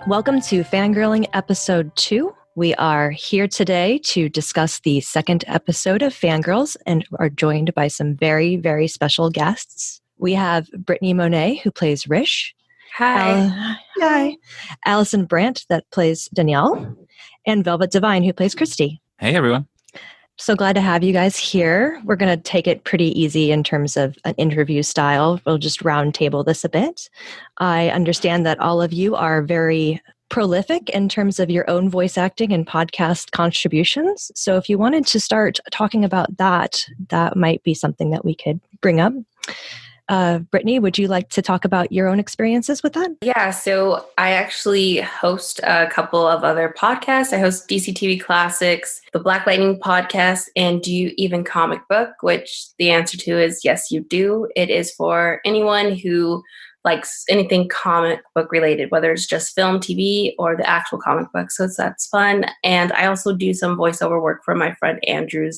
Welcome to Fangirling Episode 2. We are here today to discuss the second episode of Fangirls and are joined by some very, very special guests. We have Brittany Monet, who plays Rish. Hi. Hi. Allison Brandt, that plays Danielle. And Velvet Divine, who plays Christy. Hey, everyone. So glad to have you guys here. We're going to take it pretty easy in terms of an interview style. We'll just round table this a bit. I understand that all of you are very prolific in terms of your own voice acting and podcast contributions. So if you wanted to start talking about that, that might be something that we could bring up. Brittany, would you like to talk about your own experiences with that? Yeah, so I actually host a couple of other podcasts. I host DC TV Classics, the Black Lightning podcast, and Do You Even Comic Book, which the answer to is yes, you do. It is for anyone who likes anything comic book related, whether it's just film, TV, or the actual comic book. So that's fun. And I also do some voiceover work for my friend Andrew's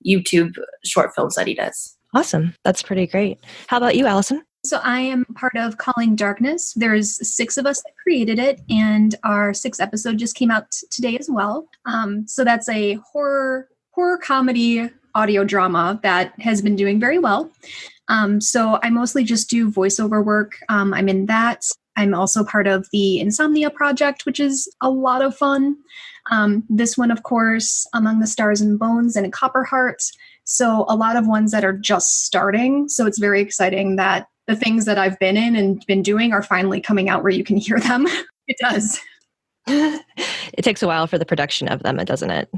YouTube short films that he does. Awesome. That's pretty great. How about you, Allison? So I am part of Calling Darkness. There's 6 of us that created it, and our 6th episode just came out today as well. So that's a horror comedy audio drama that has been doing very well. So I mostly just do voiceover work. I'm in that. I'm also part of the Insomnia Project, which is a lot of fun. This one, of course, Among the Stars and Bones and Copperheart. So a lot of ones that are just starting. So it's very exciting that the things that I've been in and been doing are finally coming out where you can hear them. It does. It takes a while for the production of them, doesn't it?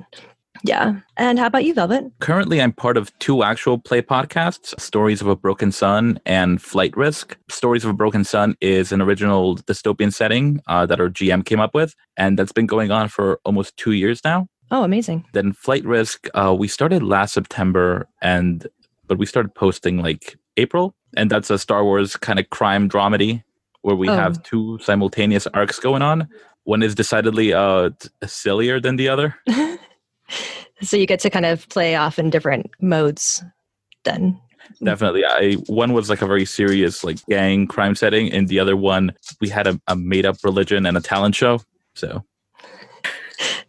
Yeah. And how about you, Velvet? Currently, I'm part of 2 actual play podcasts, Stories of a Broken Sun and Flight Risk. Stories of a Broken Sun is an original dystopian setting that our GM came up with, and that's been going on for almost 2 years now. Oh, amazing. Then Flight Risk, we started last September, but we started posting like April, and that's a Star Wars kind of crime dramedy where we have 2 simultaneous arcs going on. One is decidedly sillier than the other. So you get to kind of play off in different modes then. Definitely. One was like a very serious like gang crime setting, and the other one we had a made-up religion and a talent show. So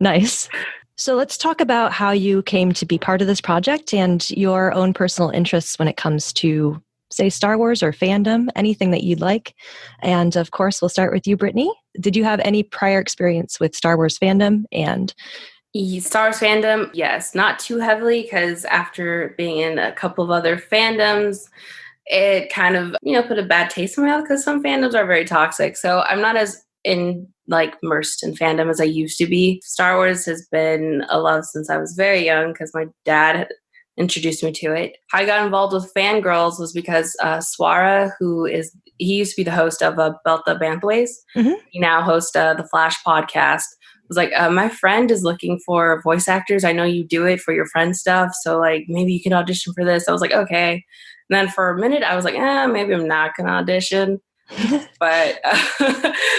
nice. So let's talk about how you came to be part of this project and your own personal interests when it comes to, say, Star Wars or fandom, anything that you'd like. And of course, we'll start with you, Brittany. Did you have any prior experience with Star Wars fandom? And Star Wars fandom, yes, not too heavily, because after being in a couple of other fandoms, it kind of, put a bad taste in my mouth because some fandoms are very toxic. So I'm not as immersed in fandom as I used to be. Star Wars has been a love since I was very young because my dad had introduced me to it. How I got involved with Fangirls was because Swara, he used to be the host of Belt the Bantways. Mm-hmm. He now hosts the Flash podcast. Was like, my friend is looking for voice actors. I know you do it for your friend stuff. So like, maybe you can audition for this. I was like, okay. And then for a minute I was like, maybe I'm not going to audition. But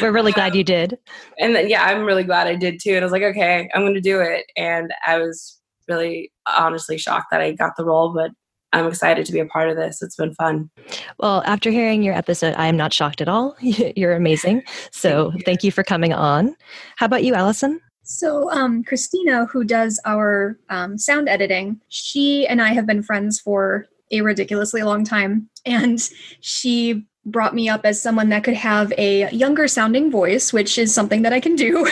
we're really glad you did. And then, yeah, I'm really glad I did too. And I was like, okay, I'm going to do it. And I was really honestly shocked that I got the role, but I'm excited to be a part of this. It's been fun. Well, after hearing your episode, I am not shocked at all. You're amazing. So thank you for coming on. How about you, Allison? So Christina, who does our sound editing, she and I have been friends for a ridiculously long time. And she brought me up as someone that could have a younger sounding voice, which is something that I can do.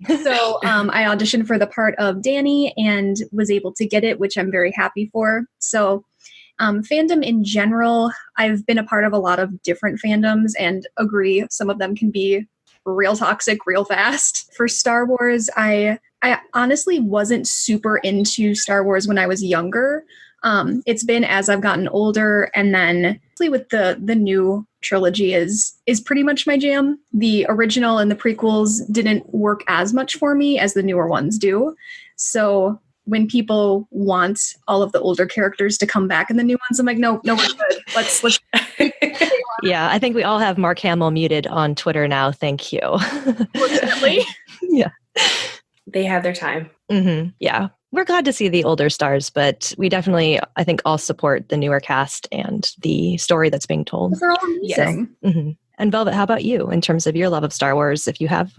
So I auditioned for the part of Danny and was able to get it, which I'm very happy for. So fandom in general, I've been a part of a lot of different fandoms and agree some of them can be real toxic real fast. For Star Wars, I honestly wasn't super into Star Wars when I was younger. It's been as I've gotten older, and then with the new trilogy is pretty much my jam. The original and the prequels didn't work as much for me as the newer ones do. So when people want all of the older characters to come back in the new ones, I'm like, no, we're good. Let's. Yeah, I think we all have Mark Hamill muted on Twitter now. Thank you. Fortunately. Yeah. They had their time. Mm-hmm. Yeah. We're glad to see the older stars, but we definitely, I think, all support the newer cast and the story that's being told. They're all amazing. So, mm-hmm. And Velvet, how about you in terms of your love of Star Wars, if you have?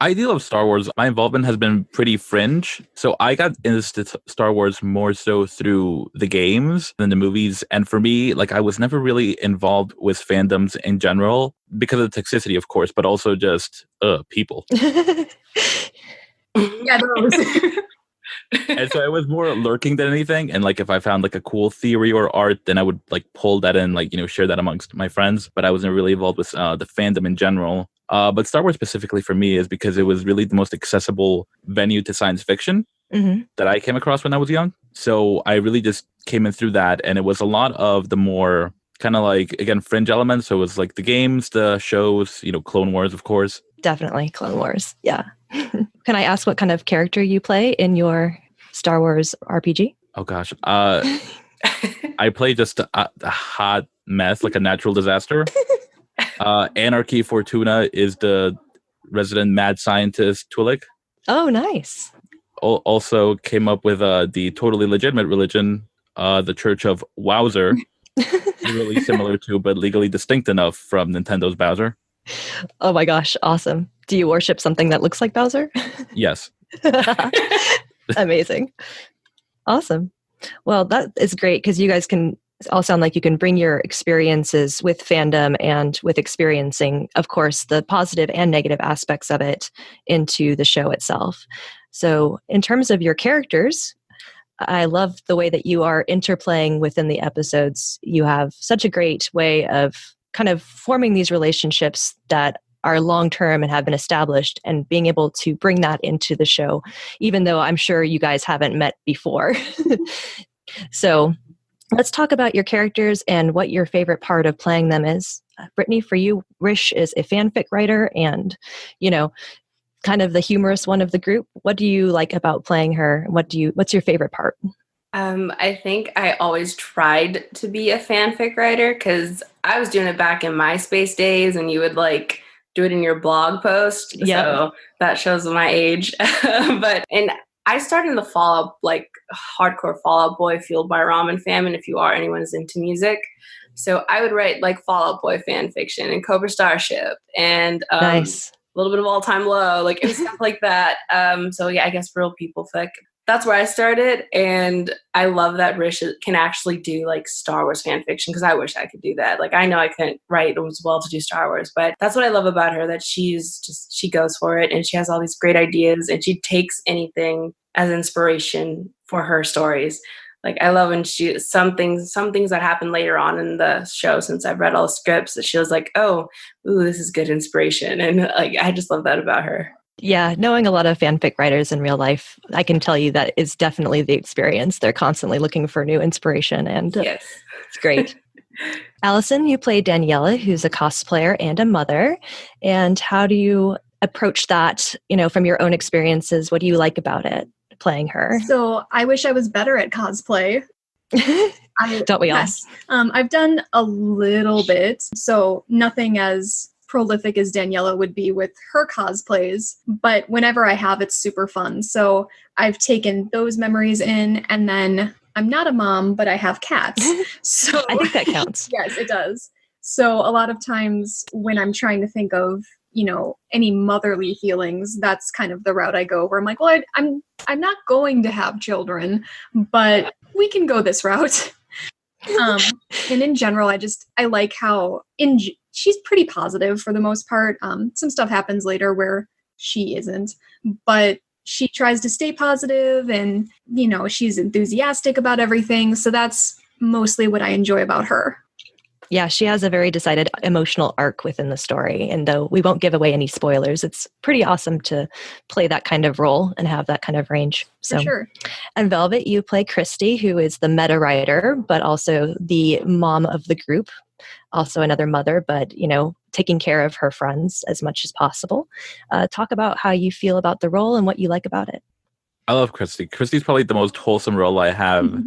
I do love Star Wars. My involvement has been pretty fringe. So I got into Star Wars more so through the games than the movies. And for me, like, I was never really involved with fandoms in general because of the toxicity, of course, but also just people. Yeah, those. And so it was more lurking than anything. And like, if I found like a cool theory or art, then I would like pull that in, like, share that amongst my friends. But I wasn't really involved with the fandom in general. But Star Wars specifically for me is because it was really the most accessible venue to science fiction that I came across when I was young. So I really just came in through that. And it was a lot of the more kind of like, again, fringe elements. So it was like the games, the shows, Clone Wars, of course. Definitely Clone Wars. Yeah. Can I ask what kind of character you play in your Star Wars RPG? Oh, gosh. I play just a hot mess, like a natural disaster. Anarchy Fortuna is the resident mad scientist Twi'lek. Oh, nice. Also came up with the totally legitimate religion, the Church of Wowzer. Really similar to, but legally distinct enough from Nintendo's Bowser. Oh my gosh, awesome. Do you worship something that looks like Bowser? Yes. Amazing. Awesome. Well, that is great because you guys can all sound like you can bring your experiences with fandom and with experiencing, of course, the positive and negative aspects of it into the show itself. So in terms of your characters, I love the way that you are interplaying within the episodes. You have such a great way of kind of forming these relationships that are long-term and have been established and being able to bring that into the show, even though I'm sure you guys haven't met before. So let's talk about your characters and what your favorite part of playing them is. Brittany, for you, Rish is a fanfic writer and, kind of the humorous one of the group. What do you like about playing her? What's your favorite part? I think I always tried to be a fanfic writer because I was doing it back in MySpace days and you would like do it in your blog post. Yep. So that shows my age. And I started in the Fallout, like hardcore Fallout Boy fueled by Ramen Famine, if anyone's into music. So I would write like Fallout Boy fan fiction and Cobra Starship and nice. A little bit of All Time Low, like it was stuff like that. So yeah, I guess real people fic. That's where I started, and I love that Rish can actually do like Star Wars fan fiction because I wish I could do that. Like I know I couldn't write as well to do Star Wars, but that's what I love about her, that she goes for it and she has all these great ideas and she takes anything as inspiration for her stories. Like I love when some things that happen later on in the show, since I've read all the scripts, that she was like, oh, ooh, this is good inspiration. And like I just love that about her. Yeah, knowing a lot of fanfic writers in real life, I can tell you that is definitely the experience. They're constantly looking for new inspiration, and yes. It's great. Allison, you play Daniela, who's a cosplayer and a mother. And how do you approach that, from your own experiences? What do you like about it, playing her? So I wish I was better at cosplay. Don't we all? Yes. I've done a little bit, so nothing as prolific as Daniela would be with her cosplays, but whenever I have, it's super fun. So I've taken those memories in, and then I'm not a mom, but I have cats. So I think that counts. Yes, it does. So a lot of times when I'm trying to think of, any motherly feelings, that's kind of the route I go, where I'm like, well, I'm not going to have children, but we can go this route. And in general, I like how she's pretty positive for the most part. Some stuff happens later where she isn't, but she tries to stay positive and, she's enthusiastic about everything. So that's mostly what I enjoy about her. Yeah, she has a very decided emotional arc within the story. And though we won't give away any spoilers, it's pretty awesome to play that kind of role and have that kind of range. So, for sure. And Velvet, you play Christy, who is the meta writer, but also the mom of the group. Also another mother, but, taking care of her friends as much as possible. Talk about how you feel about the role and what you like about it. I love Christy. Christy's probably the most wholesome role I have.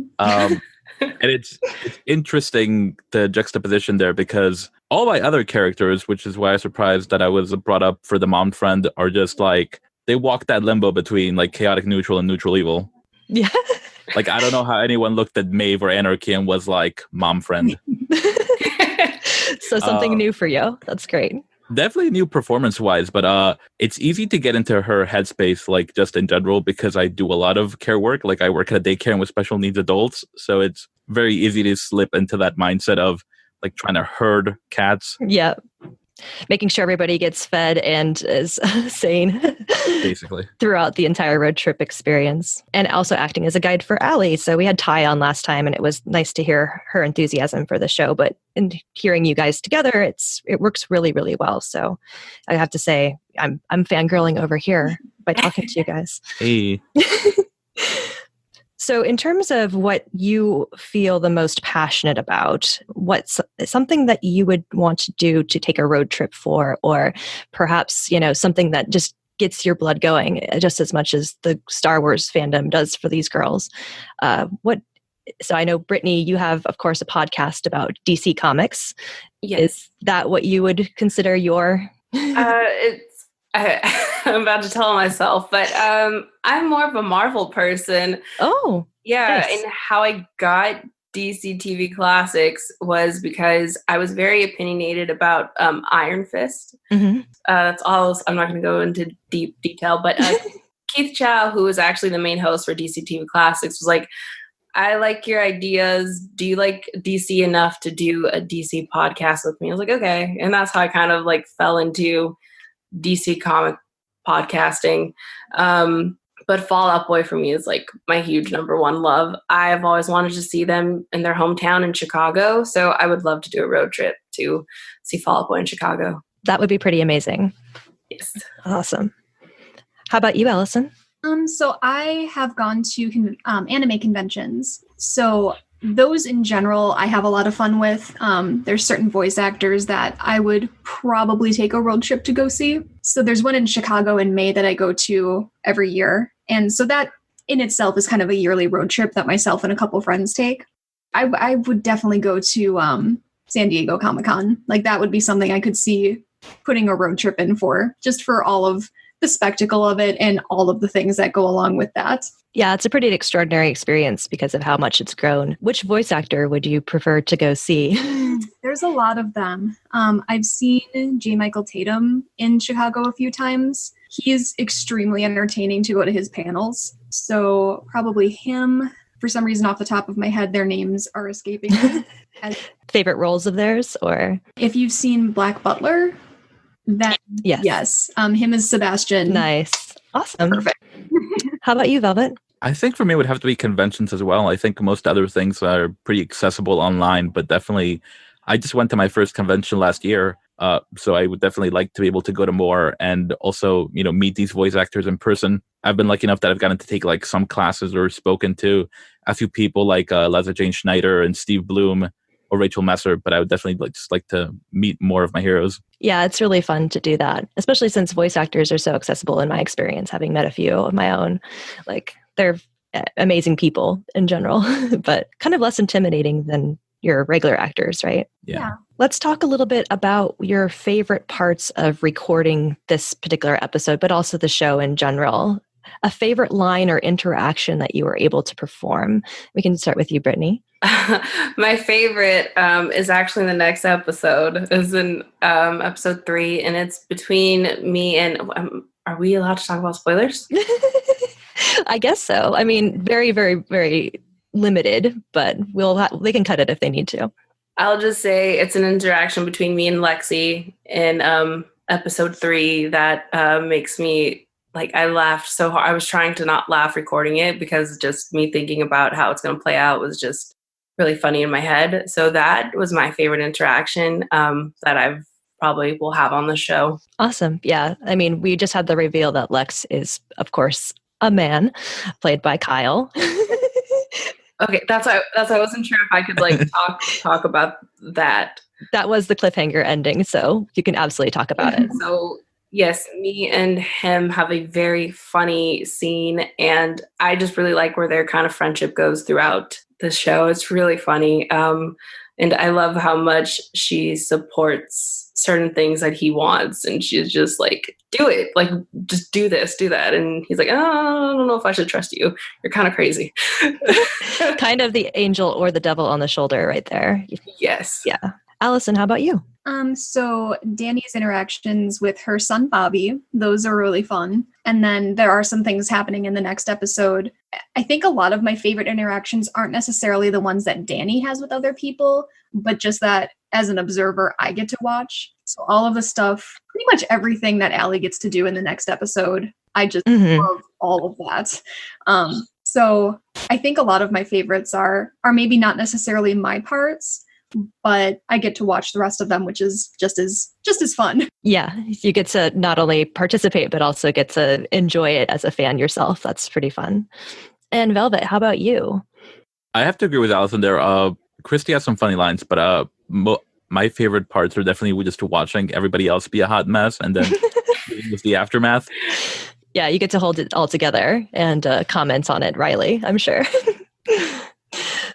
And it's interesting, the juxtaposition there, because all my other characters, which is why I'm surprised that I was brought up for the mom friend, are just like, they walk that limbo between like chaotic neutral and neutral evil. Yeah. Like, I don't know how anyone looked at Maeve or Anarchy and was like, mom friend. So something new for you. That's great. Definitely new performance-wise, but it's easy to get into her headspace, like just in general, because I do a lot of care work. Like I work at a daycare with special needs adults, so it's very easy to slip into that mindset of like trying to herd cats. Yeah. Making sure everybody gets fed and is sane basically throughout the entire road trip experience, and also acting as a guide for Allie. So we had Ty on last time, and it was nice to hear her enthusiasm for the show. But in hearing you guys together, it works really, really well. So I have to say, I'm fangirling over here by talking to you guys. Hey. So in terms of what you feel the most passionate about, what's something that you would want to do to take a road trip for, or perhaps, something that just gets your blood going just as much as the Star Wars fandom does for these girls? So I know, Brittany, you have, of course, a podcast about DC Comics. Yes. Is that what you would consider your... I'm about to tell myself, but I'm more of a Marvel person. Oh, yeah. nice. And how I got DC TV Classics was because I was very opinionated about Iron Fist. Mm-hmm. That's all. I'm not going to go into deep detail, but Keith Chow, who was actually the main host for DC TV Classics, was like, I like your ideas. Do you like DC enough to do a DC podcast with me? I was like, okay. And that's how I kind of like fell into DC comic podcasting. But Fall Out Boy for me is like my huge number one love. I've always wanted to see them in their hometown in Chicago. So I would love to do a road trip to see Fall Out Boy in Chicago. That would be pretty amazing. Yes. Awesome. How about you, Allison? So I have gone to anime conventions. So those in general, I have a lot of fun with. There's certain voice actors that I would probably take a road trip to go see. So there's one in Chicago in May that I go to every year. And so that in itself is kind of a yearly road trip that myself and a couple friends take. I would definitely go to San Diego Comic-Con. Like that would be something I could see putting a road trip in for, just for all of the spectacle of it and all of the things that go along with that. Yeah, it's a pretty extraordinary experience because of how much it's grown. Which voice actor would you prefer to go see? There's a lot of them. I've seen J. Michael Tatum in Chicago a few times. He's extremely entertaining to go to his panels. So probably him. For some reason, off the top of my head, their names are escaping me. Favorite roles of theirs, or? If you've seen Black Butler, then yes. Him as Sebastian. Nice. Awesome. Perfect. How about you, Velvet? I think for me it would have to be conventions as well. I think most other things are pretty accessible online, but definitely I just went to my first convention last year. So I would definitely like to be able to go to more and also, meet these voice actors in person. I've been lucky enough that I've gotten to take like some classes or spoken to a few people like Leslie Jane Schneider and Steve Bloom or Rachel Messer, but I would definitely like to meet more of my heroes. Yeah, it's really fun to do that, especially since voice actors are so accessible in my experience, having met a few of my own. Like, they're amazing people in general, but kind of less intimidating than your regular actors, right? Yeah. Let's talk a little bit about your favorite parts of recording this particular episode, but also the show in general. A favorite line or interaction that you were able to perform. We can start with you, Brittany. My favorite is actually the next episode. Is in episode 3, and it's between me and. Are we allowed to talk about spoilers? I guess so. I mean, very, very, very limited, but they can cut it if they need to. I'll just say it's an interaction between me and Lexi in episode 3 that makes me. Like, I laughed so hard. I was trying to not laugh recording it because just me thinking about how it's going to play out was just really funny in my head. So that was my favorite interaction that I've probably will have on the show. Awesome. Yeah. I mean, we just had the reveal that Lex is, of course, a man played by Kyle. Okay. That's why I wasn't sure if I could like talk about that. That was the cliffhanger ending. So you can absolutely talk about it. So yes, me and him have a very funny scene, and I just really like where their kind of friendship goes throughout the show. It's really funny. And I love how much she supports certain things that he wants, and she's just like, do it, like, just do this, do that. And he's like, oh, I don't know if I should trust you. You're kind of crazy. Kind of the angel or the devil on the shoulder right there. Yes. Yeah. Allison, how about you? So Danny's interactions with her son Bobby, those are really fun. And then there are some things happening in the next episode. I think a lot of my favorite interactions aren't necessarily the ones that Danny has with other people, but just that as an observer, I get to watch. So all of the stuff, pretty much everything that Allie gets to do in the next episode, I just love all of that. So I think a lot of my favorites are maybe not necessarily my parts, but I get to watch the rest of them, which is just as fun. Yeah, you get to not only participate, but also get to enjoy it as a fan yourself. That's pretty fun. And Velvet, how about you? I have to agree with Allison there. Christy has some funny lines, but my favorite parts are definitely just watching everybody else be a hot mess and then with the aftermath. Yeah, you get to hold it all together and comment on it, Riley, I'm sure.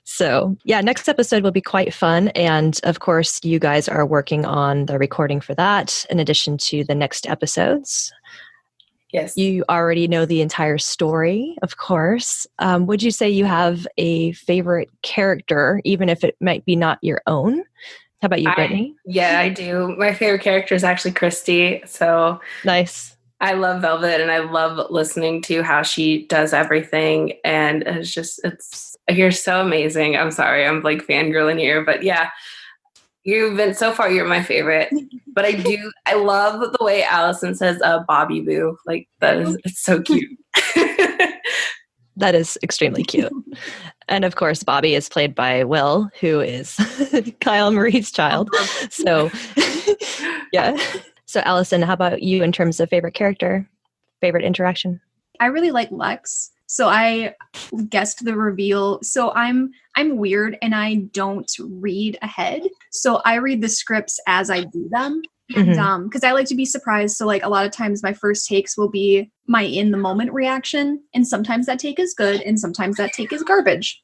So, yeah, next episode will be quite fun. And of course, you guys are working on the recording for that in addition to the next episodes. Yes. You already know the entire story, of course. Would you say you have a favorite character, even if it might be not your own? How about you, Brittany? Yeah, I do. My favorite character is actually Christy. So nice. I love Velvet and I love listening to how she does everything. And you're so amazing. I'm sorry, I'm like fangirling here, but yeah, so far you're my favorite. But I love the way Allison says Bobby Boo. Like it's so cute. That is extremely cute. And of course, Bobby is played by Will, who is Kyle Marie's child. So yeah. So Allison, how about you in terms of favorite character, favorite interaction? I really like Lex. So I guessed the reveal. So I'm weird and I don't read ahead. So I read the scripts as I do them. And because I like to be surprised. So like a lot of times my first takes will be my in the moment reaction. And sometimes that take is good and sometimes that take is garbage.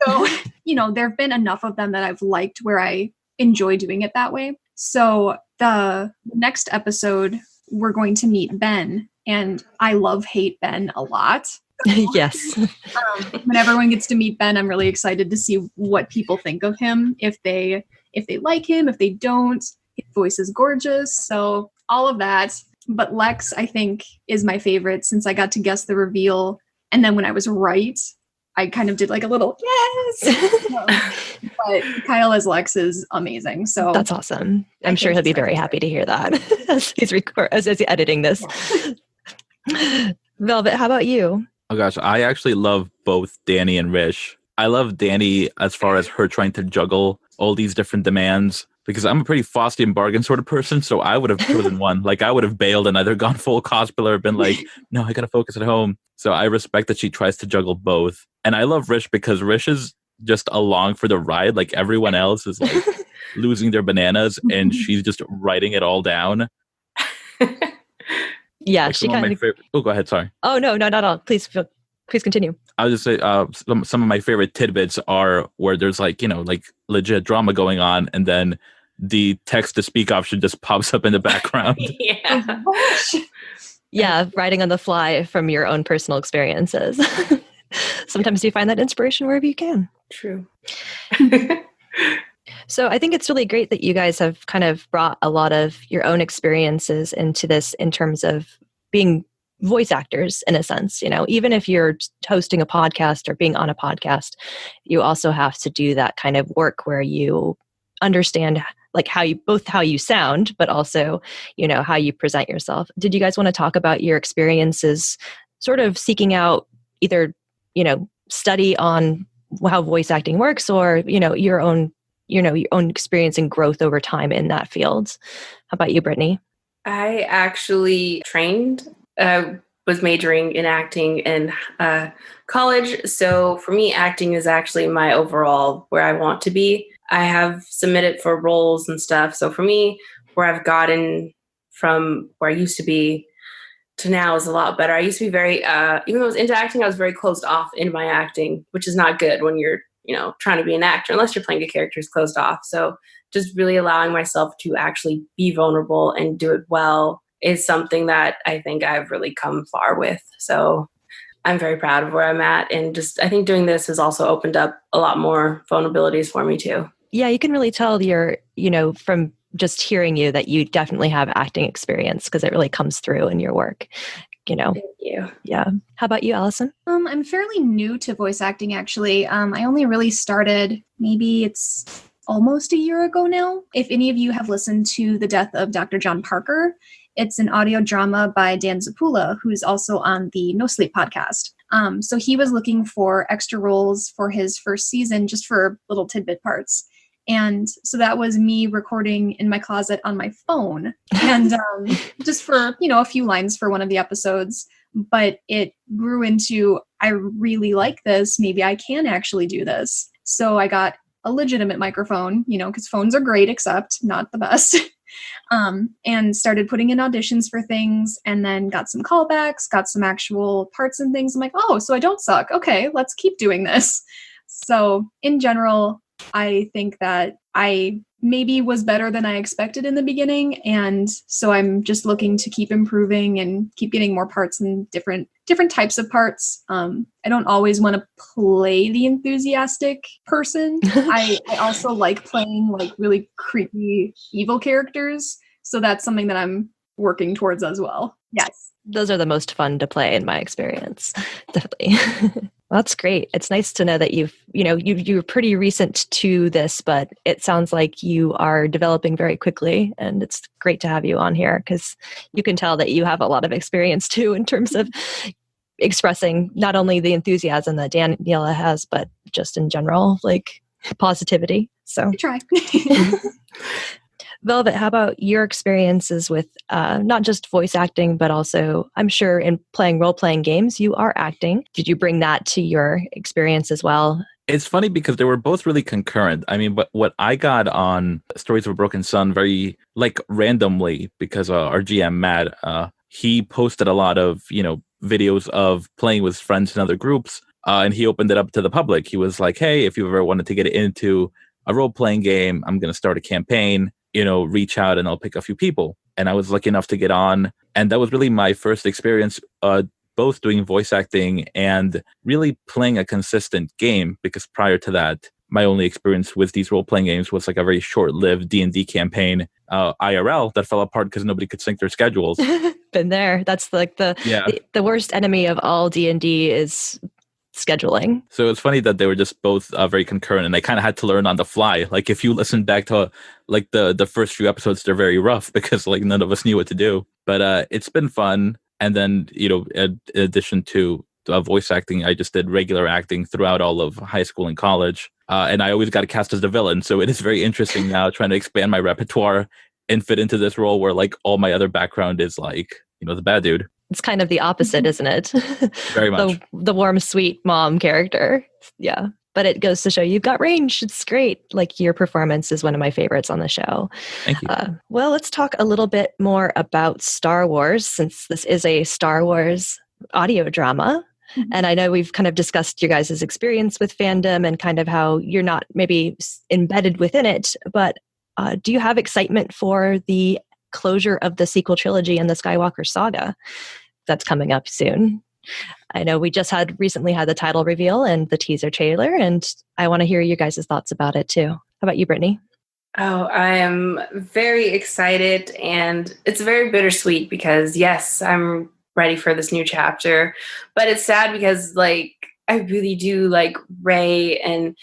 So, there have been enough of them that I've liked where I enjoy doing it that way. So the next episode, we're going to meet Ben. And I hate Ben a lot. Yes. When everyone gets to meet Ben, I'm really excited to see what people think of him. If they like him, if they don't. His voice is gorgeous. So all of that. But Lex, I think, is my favorite since I got to guess the reveal. And then when I was right, I kind of did like a little yes. But Kyle as Lex is amazing. So that's awesome. I'm sure he'll be very happy to hear that as he's editing this. Yeah. Velvet, how about you? Oh gosh, I actually love both Danny and Rish. I love Danny as far as her trying to juggle all these different demands because I'm a pretty Faustian bargain sort of person. So I would have chosen one. Like I would have bailed and either gone full cosplayer or been like, no, I got to focus at home. So I respect that she tries to juggle both. And I love Rish because Rish is just along for the ride. Like everyone else is like losing their bananas and she's just writing it all down. Yeah, like she kind of. Oh, go ahead. Sorry. Oh no, not at all. Please continue. I'll just say some of my favorite tidbits are where there's like legit drama going on, and then the text to speak option just pops up in the background. Yeah. Yeah, writing on the fly from your own personal experiences. Sometimes you find that inspiration wherever you can. True. So I think it's really great that you guys have kind of brought a lot of your own experiences into this in terms of being voice actors in a sense. Even if you're hosting a podcast or being on a podcast, you also have to do that kind of work where you understand like how you sound, but also, how you present yourself. Did you guys want to talk about your experiences sort of seeking out either, study on how voice acting works or, your own experience and growth over time in that field? How about you, Brittany? I actually trained, was majoring in acting in college. So for me, acting is actually my overall where I want to be. I have submitted for roles and stuff. So for me, where I've gotten from where I used to be to now is a lot better. I used to be very, even though I was into acting, I was very closed off in my acting, which is not good when you're trying to be an actor, unless you're playing a character who's closed off. So just really allowing myself to actually be vulnerable and do it well is something that I think I've really come far with. So I'm very proud of where I'm at. And I think doing this has also opened up a lot more vulnerabilities for me too. Yeah, you can really tell from just hearing you that you definitely have acting experience because it really comes through in your work. Thank you. Yeah. How about you, Allison? I'm fairly new to voice acting, actually. I only really started, maybe it's almost a year ago now. If any of you have listened to The Death of Dr. John Parker, it's an audio drama by Dan Zappulla, who's also on the No Sleep podcast. So he was looking for extra roles for his first season, just for little tidbit parts. And so that was me recording in my closet on my phone, and just for, a few lines for one of the episodes. But it grew into, I really like this. Maybe I can actually do this. So I got a legitimate microphone, because phones are great, except not the best. And started putting in auditions for things, and then got some callbacks, got some actual parts and things. I'm like, oh, so I don't suck. Okay, let's keep doing this. So in general, I think that I maybe was better than I expected in the beginning. And so I'm just looking to keep improving and keep getting more parts and different types of parts. I don't always want to play the enthusiastic person. I also like playing like really creepy evil characters. So that's something that I'm working towards as well. Yes. Those are the most fun to play in my experience. Definitely. Well, that's great. It's nice to know that you're pretty recent to this, but it sounds like you are developing very quickly, and it's great to have you on here because you can tell that you have a lot of experience too in terms of expressing not only the enthusiasm that Daniela has, but just in general, like positivity. So try. Velvet, how about your experiences with not just voice acting, but also, I'm sure, in playing role-playing games, you are acting. Did you bring that to your experience as well? It's funny because they were both really concurrent. I mean, but what I got on Stories of a Broken Sun very, randomly, because our GM, Matt, he posted a lot of, videos of playing with friends in other groups, and he opened it up to the public. He was like, hey, if you ever wanted to get into a role-playing game, I'm going to start a campaign. Reach out and I'll pick a few people. And I was lucky enough to get on. And that was really my first experience, both doing voice acting and really playing a consistent game. Because prior to that, my only experience with these role-playing games was like a very short-lived D&D campaign, IRL, that fell apart because nobody could sync their schedules. Been there. That's like the worst enemy of all D&D is scheduling. So it's funny that they were just both very concurrent, and I kind of had to learn on the fly. Like if you listen back to the first few episodes, they're very rough because none of us knew what to do. But it's been fun. And then in addition to voice acting, I just did regular acting throughout all of high school and college, and I always got cast as the villain. So it is very interesting now trying to expand my repertoire and fit into this role where all my other background is the bad dude. It's kind of the opposite, isn't it? Very much. The warm, sweet mom character. Yeah. But it goes to show you've got range. It's great. Your performance is one of my favorites on the show. Thank you. Well, let's talk a little bit more about Star Wars, since this is a Star Wars audio drama. Mm-hmm. And I know we've kind of discussed your guys' experience with fandom and kind of how you're not maybe embedded within it, but do you have excitement for the closure of the sequel trilogy and the Skywalker saga that's coming up soon? I know we just recently had the title reveal and the teaser trailer, and I want to hear you guys' thoughts about it too. How about you, Brittany? Oh, I am very excited, and it's very bittersweet because yes, I'm ready for this new chapter, but it's sad because I really do like Rey and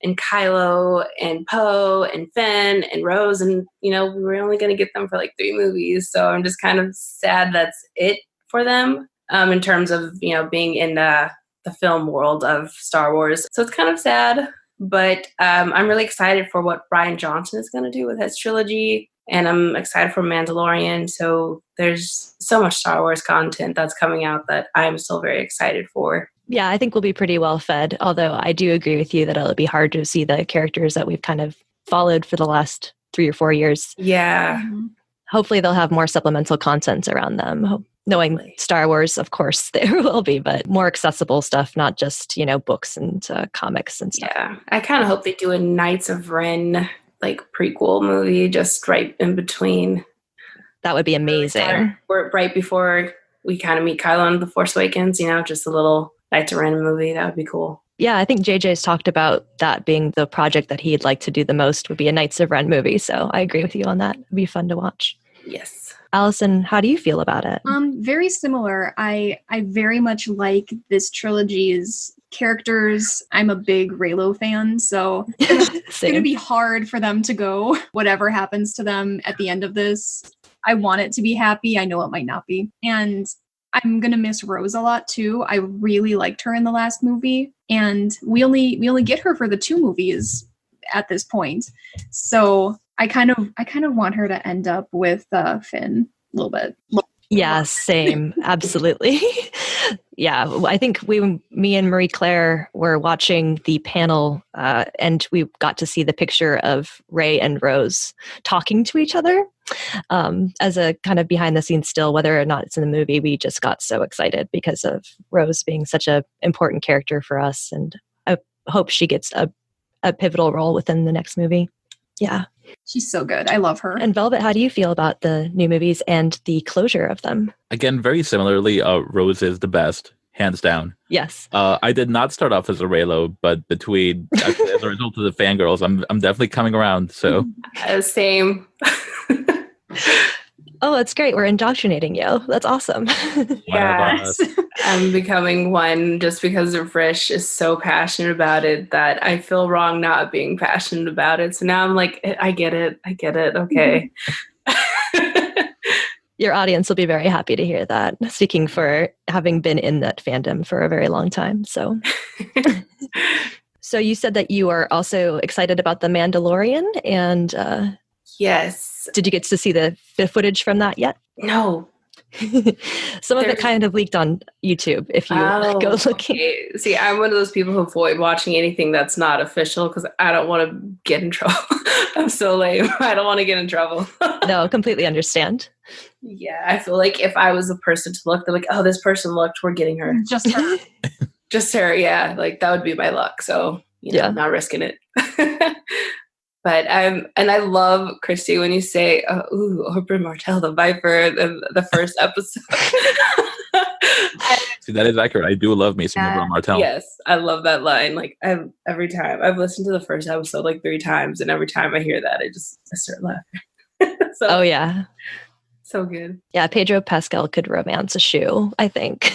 Kylo and Poe and Finn and Rose, and we were only going to get them for 3 movies, so I'm just kind of sad that's it for them in terms of being in the film world of Star Wars. So it's kind of sad, but I'm really excited for what Rian Johnson is going to do with his trilogy, and I'm excited for Mandalorian. So there's so much Star Wars content that's coming out that I'm still very excited for. Yeah, I think we'll be pretty well fed, although I do agree with you that it'll be hard to see the characters that we've kind of followed for the last 3 or 4 years. Yeah. Mm-hmm. Hopefully they'll have more supplemental content around them. Knowing Star Wars, of course, there will be, but more accessible stuff, not just, books and comics and stuff. Yeah, I kind of hope they do a Knights of Ren, prequel movie just right in between. That would be amazing. Right before we kind of meet Kylo in The Force Awakens, just a little Knights of Ren movie. That would be cool. Yeah, I think JJ's talked about that being the project that he'd like to do the most would be a Knights of Ren movie. So I agree with you on that. It'd be fun to watch. Yes. Allison, how do you feel about it? Very similar. I very much like this trilogy's characters. I'm a big Raylo fan, so it's going to be hard for them to go whatever happens to them at the end of this. I want it to be happy. I know it might not be. And I'm going to miss Rose a lot too. I really liked her in the last movie, and we only get her for the 2 movies at this point. So I kind of want her to end up with Finn a little bit. Yeah, same. Absolutely. Yeah, I think me and Marie Claire were watching the panel and we got to see the picture of Ray and Rose talking to each other as a kind of behind the scenes still, whether or not it's in the movie. We just got so excited because of Rose being such an important character for us. And I hope she gets a pivotal role within the next movie. Yeah. She's so good. I love her. And Velvet, how do you feel about the new movies and the closure of them? Again, very similarly, Rose is the best, hands down. Yes. I did not start off as a Raylo, but as a result of the Fangirls, I'm definitely coming around. So same. Oh, that's great. We're indoctrinating you. That's awesome. Yes. I'm becoming one just because Rish is so passionate about it that I feel wrong not being passionate about it. So now I'm like, I get it. Okay. Your audience will be very happy to hear that, speaking for having been in that fandom for a very long time. So, so you said that you are also excited about The Mandalorian, and yes. Did you get to see the footage from that yet? No. Some of it kind of leaked on YouTube if you go looking. Okay. See, I'm one of those people who avoid watching anything that's not official because I don't want to get in trouble. I'm so lame. I don't want to get in trouble. No, completely understand. Yeah, I feel like if I was the person to look, they're like, oh, this person looked, we're getting her. Just her. Just her, yeah. Like, that would be my luck. So, I'm not risking it. But and I love, Christy, when you say, Oberyn Martell, the Viper, in the first episode. See, that is accurate. I do love me some Oberyn Martell. Yes, I love that line. Like, every time. I've listened to the first episode like 3 times, and every time I hear that, I start laughing. Oh, yeah. So good. Yeah, Pedro Pascal could romance a shoe, I think.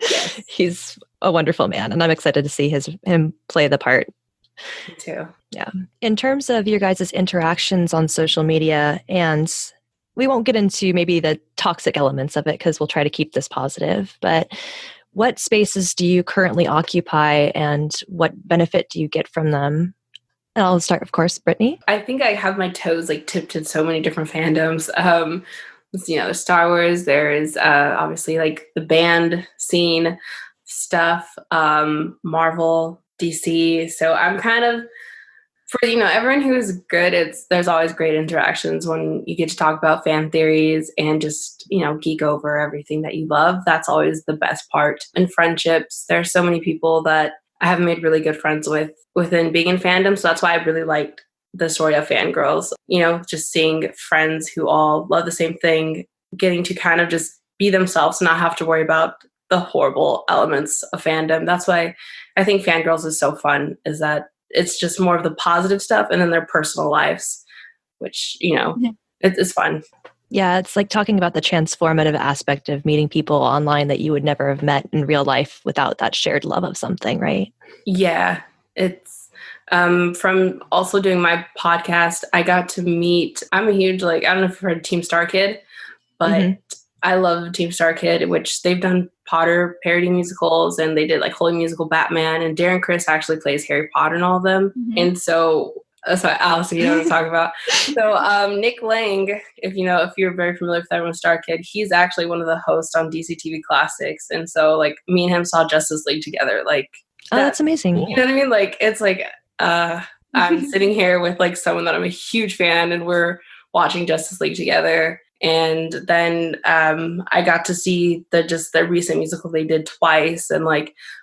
Yes. He's a wonderful man, and I'm excited to see him play the part. Me too. Yeah. In terms of your guys' interactions on social media, and we won't get into maybe the toxic elements of it because we'll try to keep this positive, but what spaces do you currently occupy and what benefit do you get from them? And I'll start, of course, Brittany. I think I have my toes tipped in so many different fandoms. There's Star Wars, there is obviously the band scene stuff, Marvel, DC. So I'm kind of, for everyone who is good, there's always great interactions when you get to talk about fan theories and just geek over everything that you love. That's always the best part. And friendships, there's so many people that I have made really good friends within being in fandom. So that's why I really liked the story of Fangirls. Just seeing friends who all love the same thing, getting to kind of just be themselves, not have to worry about the horrible elements of fandom. That's why I think Fangirls is so fun, is that it's just more of the positive stuff and then their personal lives, which, it's fun. Yeah, it's like talking about the transformative aspect of meeting people online that you would never have met in real life without that shared love of something, right? Yeah, it's from also doing my podcast, I got to meet, I'm a huge, I don't know if you've heard of Team Star Kid, but I love Team Star Kid, which they've done Potter parody musicals, and they did Holy Musical Batman, and Darren Criss actually plays Harry Potter in all of them. Mm-hmm. And so Allison, you know what I'm talking about. So Nick Lang, if you're very familiar with everyone Star Kid, he's actually one of the hosts on DC TV Classics. And so me and him saw Justice League together. That's amazing. You know what I mean? It's I'm sitting here with someone that I'm a huge fan, and we're watching Justice League together. And then I got to see the recent musical they did twice, and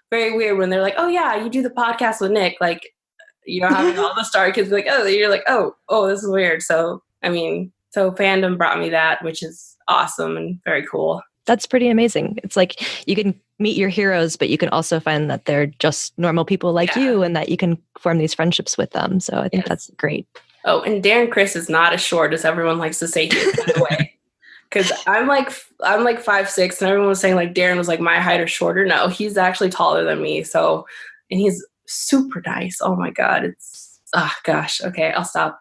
very weird when they're like, oh yeah, you do the podcast with Nick, having all the Star Kids you're oh, this is weird. So so fandom brought me that, which is awesome and very cool. That's pretty amazing. It's like you can meet your heroes, but you can also find that they're just normal people like you and that you can form these friendships with them. So I think that's great. Oh, and Darren Criss is not as short as everyone likes to say here, by the way. Because I'm like 5'6", and everyone was saying like Darren was like my height or shorter. No, he's actually taller than me. So, and he's super nice. Oh my God. Gosh. Okay, I'll stop.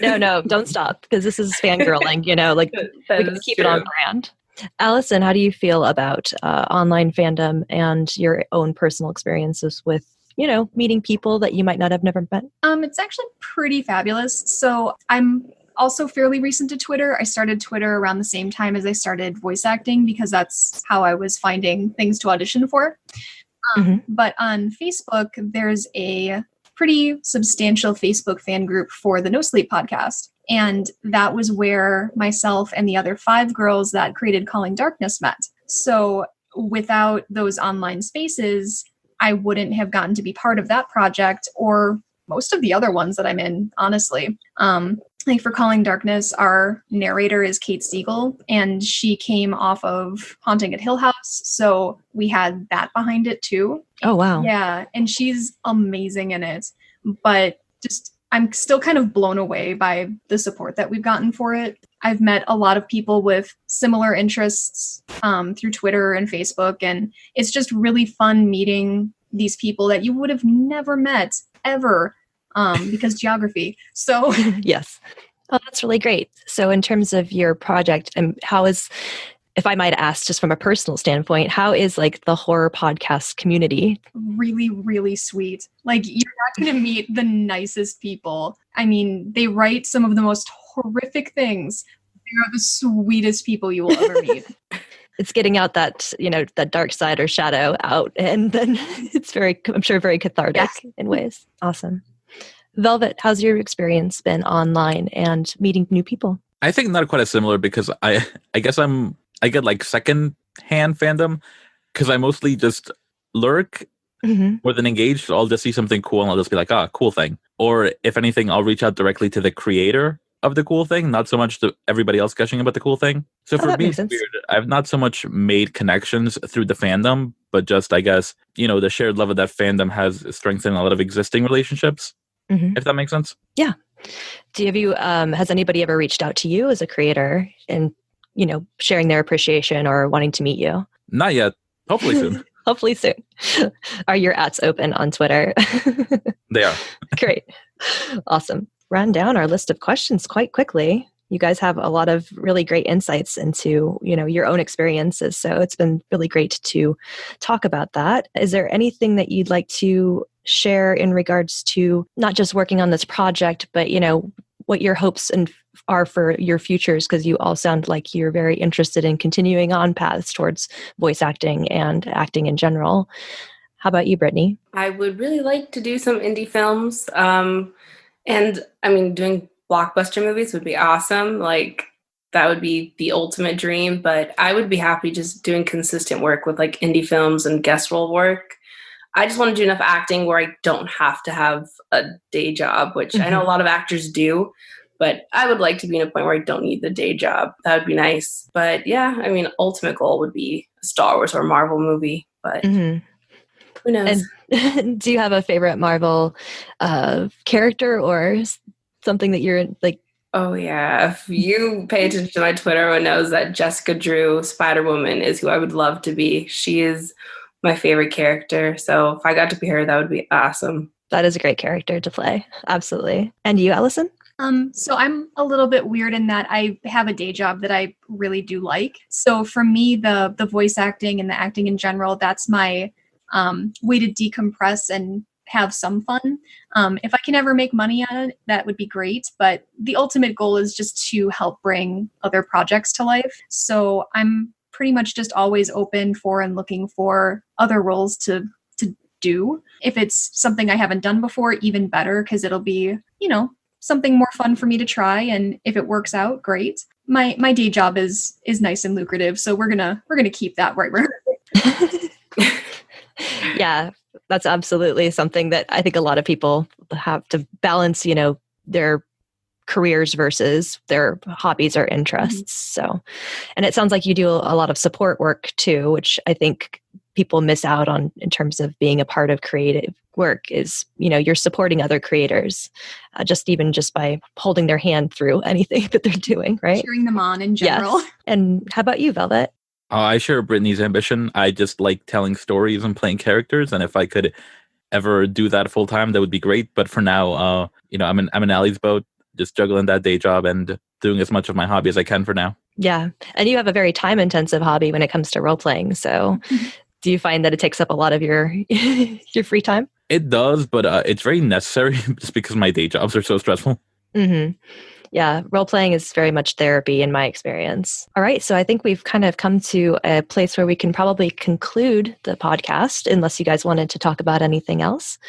No, don't stop, because this is fangirling, like we can keep it on brand. Allison, how do you feel about online fandom and your own personal experiences with, meeting people that you might not have never met? It's actually pretty fabulous. So I'm also fairly recent to Twitter. I started Twitter around the same time as I started voice acting because that's how I was finding things to audition for. But on Facebook, there's a pretty substantial Facebook fan group for the No Sleep podcast. And that was where myself and the other 5 girls that created Calling Darkness met. So without those online spaces, I wouldn't have gotten to be part of that project or most of the other ones that I'm in, honestly. Like for Calling Darkness, our narrator is Kate Siegel, and she came off of Haunting at Hill House. So we had that behind it too. Oh, wow. Yeah. And she's amazing in it. But I'm still kind of blown away by the support that we've gotten for it. I've met a lot of people with similar interests through Twitter and Facebook. And it's just really fun meeting these people that you would have never met ever. Because geography. So yes. Oh, that's really great. So in terms of your project, and how is, if I might ask, just from a personal standpoint, how is like the horror podcast community? Really, really sweet. Like you're not going to meet the nicest people. I mean, they write some of the most horrific things. They are the sweetest people you will ever meet. It's getting out that, that dark side or shadow out. And then it's I'm sure, very cathartic in ways. Awesome. Velvet, how's your experience been online and meeting new people? I think not quite as similar because I guess I get like second hand fandom because I mostly just lurk more than engage. So I'll just see something cool and I'll just be like, cool thing. Or if anything, I'll reach out directly to the creator of the cool thing, not so much to everybody else gushing about the cool thing. So for me, it's weird. I've not so much made connections through the fandom, but just, I guess, the shared love of that fandom has strengthened a lot of existing relationships. If that makes sense. Yeah. Has anybody ever reached out to you as a creator and, sharing their appreciation or wanting to meet you? Not yet. Hopefully soon. Hopefully soon. Are your ats open on Twitter? They are. Great. Awesome. Ran down our list of questions quite quickly. You guys have a lot of really great insights into, your own experiences. So it's been really great to talk about that. Is there anything that you'd like to share in regards to not just working on this project, but, what your hopes are for your futures? Because you all sound like you're very interested in continuing on paths towards voice acting and acting in general. How about you, Brittany? I would really like to do some indie films. And I mean, doing blockbuster movies would be awesome. Like that would be the ultimate dream, but I would be happy just doing consistent work with like indie films and guest role work. I just want to do enough acting where I don't have to have a day job, which I know a lot of actors do, but I would like to be in a point where I don't need the day job. That would be nice. But yeah, I mean, ultimate goal would be a Star Wars or Marvel movie, but who knows? And do you have a favorite Marvel character or something that you're like? Oh yeah, if you pay attention to my Twitter, everyone knows that Jessica Drew, Spider-Woman, is who I would love to be. She is my favorite character. So if I got to be her, that would be awesome. That is a great character to play. Absolutely. And you, Allison? So I'm a little bit weird in that I have a day job that I really do like. So for me, the voice acting and the acting in general, that's my way to decompress and have some fun. If I can ever make money on it, that would be great. But the ultimate goal is just to help bring other projects to life. So I'm pretty much just always open for and looking for other roles to do. If it's something I haven't done before, even better, because it'll be, something more fun for me to try. And if it works out, great. My day job is nice and lucrative, so we're gonna keep that right where. Yeah, that's absolutely something that I think a lot of people have to balance, their careers versus their hobbies or interests. So, and it sounds like you do a lot of support work too, which I think people miss out on in terms of being a part of creative work is, you're supporting other creators, just by holding their hand through anything that they're doing, right? Cheering them on in general. Yes. And how about you, Velvet? I share Brittany's ambition. I just like telling stories and playing characters, and if I could ever do that full time, that would be great. But for now, I'm in Allie's boat, just juggling that day job and doing as much of my hobby as I can for now. Yeah, and you have a very time-intensive hobby when it comes to role playing. So, do you find that it takes up a lot of your your free time? It does, but it's very necessary just because my day jobs are so stressful. Mm-hmm. Yeah, role playing is very much therapy in my experience. All right, so I think we've kind of come to a place where we can probably conclude the podcast, unless you guys wanted to talk about anything else.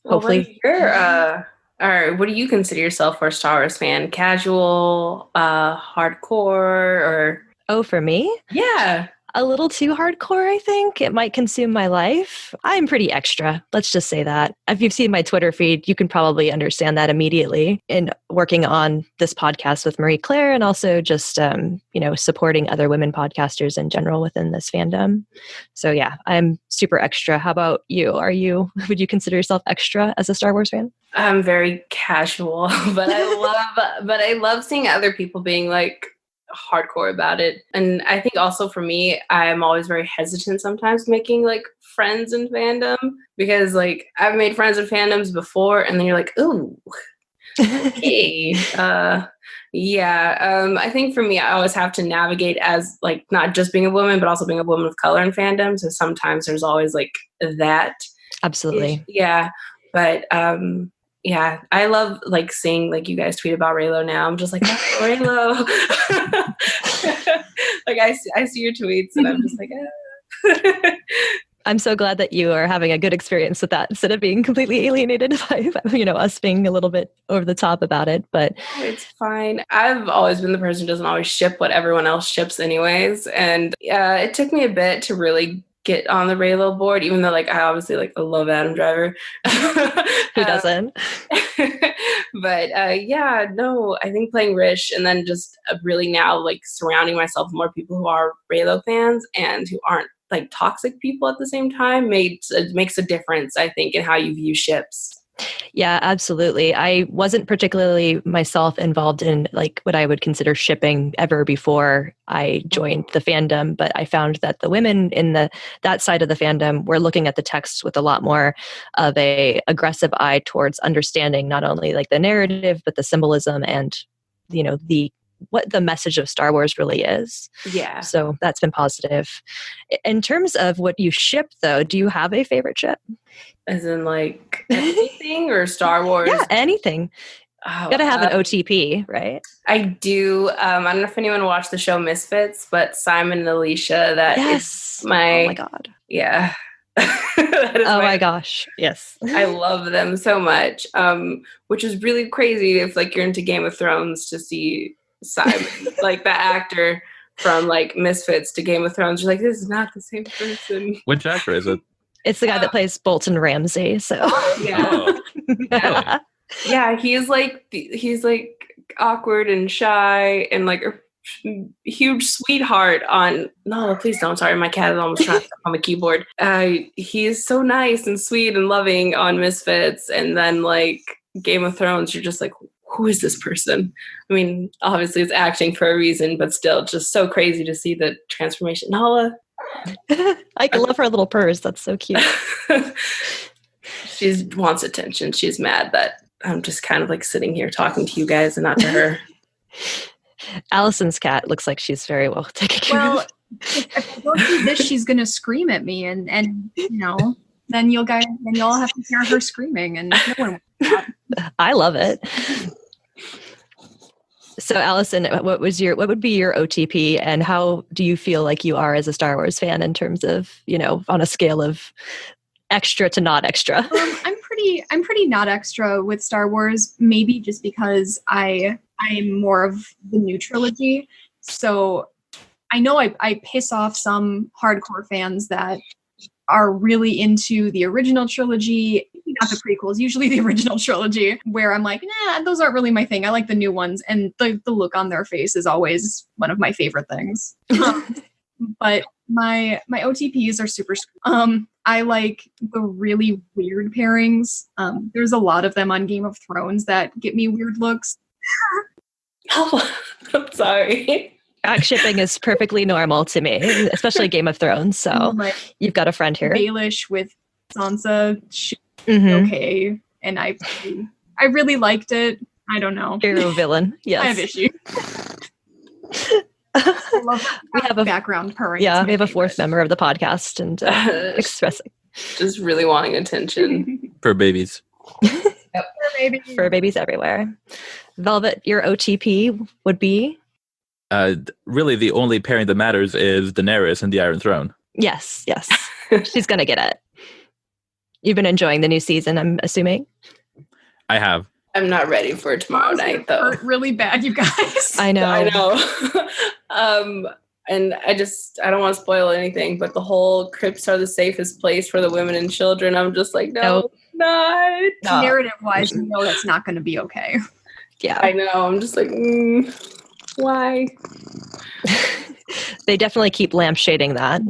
Well, hopefully, what do you consider yourself for a Star Wars fan? Casual, hardcore, or? Oh, for me? Yeah. A little too hardcore, I think. It might consume my life. I'm pretty extra. Let's just say that. If you've seen my Twitter feed, you can probably understand that immediately. In working on this podcast with Marie Claire and also just, supporting other women podcasters in general within this fandom. So yeah, I'm super extra. How about you? Would you consider yourself extra as a Star Wars fan? I'm very casual, but I love seeing other people being like hardcore about it. And I think also for me, I'm always very hesitant sometimes making like friends in fandom, because like I've made friends in fandoms before and then you're like, ooh, okay. I think for me, I always have to navigate as like not just being a woman, but also being a woman of color in fandom. So sometimes there's always like that. Absolutely. Yeah. But yeah, I love like seeing like you guys tweet about Raylo now. I'm just like, oh, Raylo. Like I see your tweets and I'm just like, I'm so glad that you are having a good experience with that instead of being completely alienated by, us being a little bit over the top about it. But it's fine. I've always been the person who doesn't always ship what everyone else ships anyways. And it took me a bit to really get on the Raylo board, even though like I obviously like I love Adam Driver. Who doesn't? But I think playing Rish and then just really now like surrounding myself with more people who are Raylo fans and who aren't like toxic people at the same time makes a difference, I think, in how you view ships. Yeah, absolutely. I wasn't particularly myself involved in like what I would consider shipping ever before I joined the fandom, but I found that the women in that side of the fandom were looking at the text with a lot more of a aggressive eye towards understanding not only like the narrative, but the symbolism and, what the message of Star Wars really is. Yeah. So that's been positive. In terms of what you ship, though, do you have a favorite ship? As in like anything or Star Wars? Yeah, anything. You gotta have an OTP, right? I do. I don't know if anyone watched the show Misfits, but Simon and Alicia, yes. Oh my God. Yeah. My gosh. Yes. I love them so much. Which is really crazy if like you're into Game of Thrones to see Simon, like the actor from like Misfits to Game of Thrones. You're like, this is not the same person. Which actor is it? It's the guy that plays Bolton Ramsay. So yeah, he's like awkward and shy and like a huge sweetheart on. No, please don't. Sorry, my cat is almost trying to step on the keyboard. He is so nice and sweet and loving on Misfits, and then like Game of Thrones, you're just like, who is this person? I mean, obviously it's acting for a reason, but still just so crazy to see the transformation. Nala. I love her little purse. That's so cute. She wants attention. She's mad that I'm just kind of like sitting here talking to you guys and not to her. Allison's cat looks like she's very well taken care of. Well, if I don't do this, she's going to scream at me and then you'll all have to hear her screaming and no one wants that. I love it. So Allison, what would be your OTP and how do you feel like you are as a Star Wars fan in terms of, on a scale of extra to not extra? I'm pretty not extra with Star Wars, maybe just because I'm more of the new trilogy. So I know I piss off some hardcore fans that are really into the original trilogy, not the prequels, usually the original trilogy, where I'm like, nah, those aren't really my thing. I like the new ones. And the look on their face is always one of my favorite things. But my OTPs are super I like the really weird pairings. There's a lot of them on Game of Thrones that get me weird looks. Oh, I'm sorry. Back shipping is perfectly normal to me, especially Game of Thrones. So you've got a friend here. Baelish with Sansa, okay. And I really liked it. I don't know. Hero villain. Yes. I have issues. I love we have a background purring. Yeah, we have a fourth member of the podcast and expressing. Just really wanting attention. For babies. Yep. For babies everywhere. Velvet, your OTP would be? Really, the only pairing that matters is Daenerys and the Iron Throne. Yes. She's going to get it. You've been enjoying the new season, I'm assuming? I have. I'm not ready for tomorrow night, though. Hurt really bad, you guys. I know. And I don't want to spoil anything, but the whole crypts are the safest place for the women and children. I'm just like, no. Not. No. Narrative-wise, you know that's not going to be okay. Yeah. I know. I'm just like, why? They definitely keep lampshading that.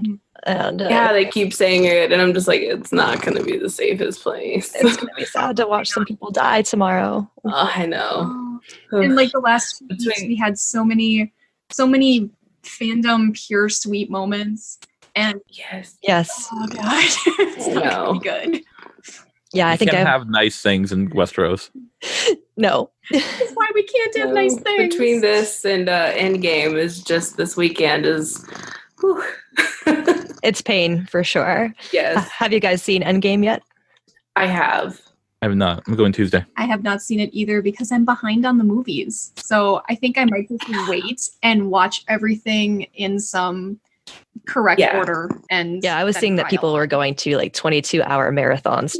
And they keep saying it, and I'm just like, it's not going to be the safest place. It's going to be sad to watch some people die tomorrow. Oh, I know. And like the last 2 weeks, we had so many fandom pure sweet moments. And yes. Oh god, it's not gonna be good. Yeah, I think I have nice things in Westeros. No. That's why we can't have nice things. Between this and Endgame is just this weekend is. Whew. It's pain for sure. Yes. Have you guys seen Endgame yet? I have. I have not. I'm going Tuesday. I have not seen it either because I'm behind on the movies. So I think I might just wait and watch everything in some correct order. And I was seeing that people were going to like 22-hour marathons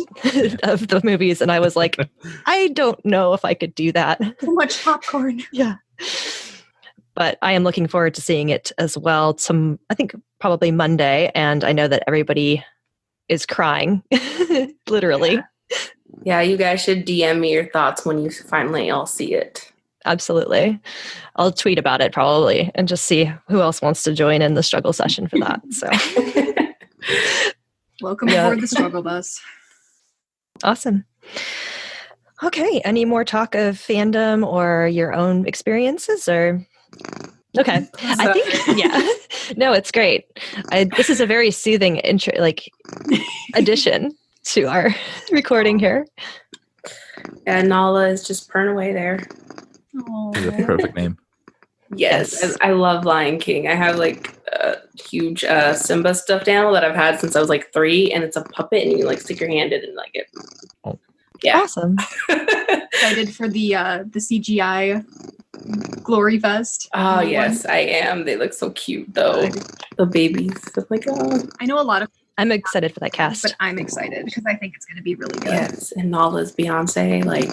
of the movies, and I was like, I don't know if I could do that. So much popcorn. Yeah. But I am looking forward to seeing it as well. I think probably Monday, and I know that everybody is crying, literally. Yeah, you guys should DM me your thoughts when you finally all see it. Absolutely. I'll tweet about it probably and just see who else wants to join in the struggle session for that. So, welcome aboard the struggle bus. Awesome. Okay. Any more talk of fandom or your own experiences or? Okay. I think, no, it's great. This is a very soothing addition to our recording here. Yeah, Nala is just purring away there. That's a perfect name. Yes. I love Lion King. I have like a huge Simba stuffed animal that I've had since I was like 3, and it's a puppet, and you like stick your hand in and like it. Oh. Yeah. Awesome. Excited for the CGI glory vest. Oh yes, I am. They look so cute though. The babies. I'm like, oh. I know a lot of. I'm excited for that cast. But I'm excited because I think it's going to be really good. Yes, and Nala's Beyonce. Like,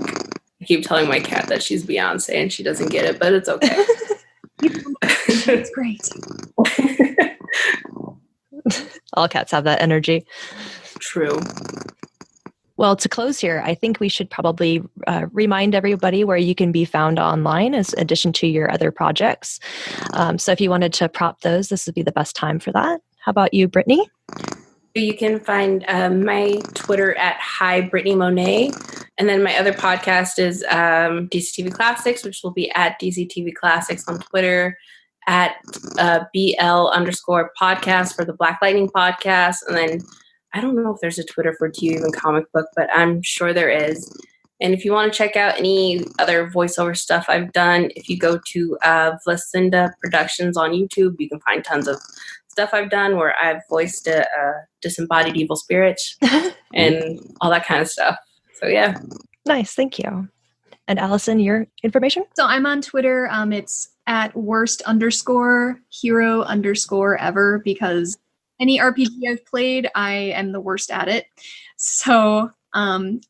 I keep telling my cat that she's Beyonce and she doesn't get it, but it's okay. It's great. All cats have that energy. True. Well, to close here, I think we should probably remind everybody where you can be found online as addition to your other projects. So if you wanted to prop those, this would be the best time for that. How about you, Brittany? You can find my Twitter at Hi Brittany Monet. And then my other podcast is DCTV Classics, which will be at DCTV Classics on Twitter, at BL_podcast for the Black Lightning podcast. And then I don't know if there's a Twitter for Do You Even Comic Book, but I'm sure there is. And if you want to check out any other voiceover stuff I've done, if you go to Vlacinda Productions on YouTube, you can find tons of stuff I've done where I've voiced a disembodied evil spirit and all that kind of stuff. So yeah. Nice, thank you. And Allison, your information? So I'm on Twitter. It's at worst_hero_ever because any RPG I've played, I am the worst at it. So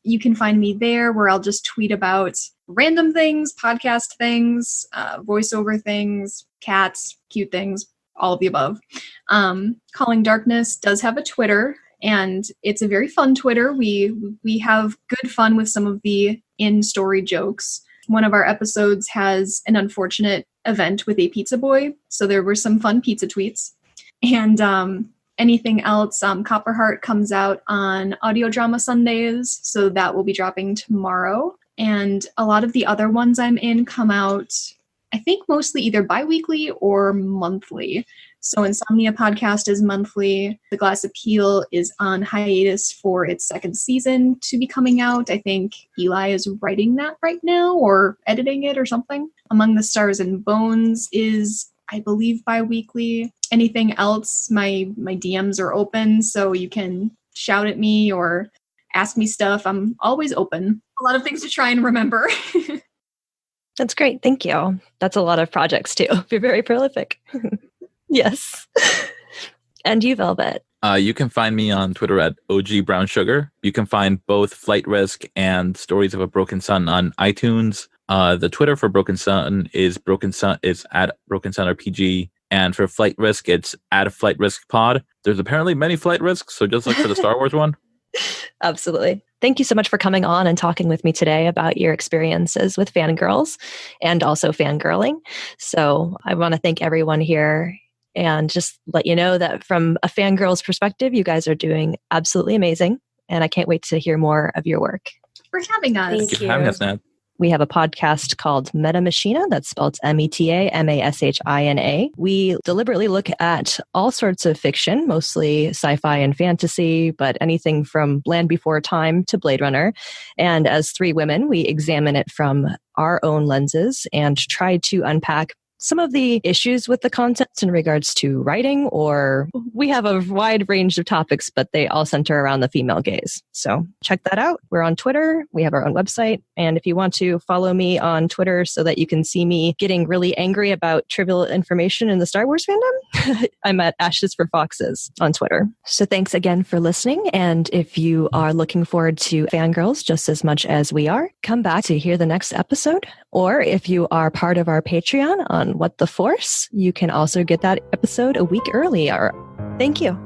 you can find me there where I'll just tweet about random things, podcast things, voiceover things, cats, cute things, all of the above. Calling Darkness does have a Twitter, And it's a very fun Twitter. We have good fun with some of the in-story jokes. One of our episodes has an unfortunate event with a pizza boy, so there were some fun pizza tweets. And anything else, Copperheart comes out on Audio Drama Sundays, so that will be dropping tomorrow. And a lot of the other ones I'm in come out, I think, mostly either bi-weekly or monthly. So Insomnia Podcast is monthly. The Glass Appeal is on hiatus for its second season to be coming out. I think Eli is writing that right now or editing it or something. Among the Stars and Bones is, I believe, bi-weekly. Anything else, my DMs are open, so you can shout at me or ask me stuff. I'm always open. A lot of things to try and remember. That's great. Thank you. That's a lot of projects too. You're very prolific. Yes. And you, Velvet? You can find me on Twitter at OG Brown Sugar. You can find both Flight Risk and Stories of a Broken Sun on iTunes. The Twitter for Broken Sun is at Broken Sun RPG. And for Flight Risk, it's at Flight Risk Pod. There's apparently many Flight Risks, so just look for the Star Wars one. Absolutely. Thank you so much for coming on and talking with me today about your experiences with Fangirls and also fangirling. So I want to thank everyone here and just let you know that from a fangirl's perspective, you guys are doing absolutely amazing. And I can't wait to hear more of your work. For having us. Thank you for having us, Nat. We have a podcast called Meta Machina, that's spelled METAMASHINA. We deliberately look at all sorts of fiction, mostly sci-fi and fantasy, but anything from Land Before Time to Blade Runner. And as three women, we examine it from our own lenses and try to unpack some of the issues with the concepts in regards to writing, or we have a wide range of topics, but they all center around the female gaze. So check that out. We're on Twitter. We have our own website. And if you want to follow me on Twitter so that you can see me getting really angry about trivial information in the Star Wars fandom, I'm at Ashes for Foxes on Twitter. So thanks again for listening. And if you are looking forward to Fangirls just as much as we are, come back to hear the next episode. Or if you are part of our Patreon on What the Force, you can also get that episode a week earlier. Thank you.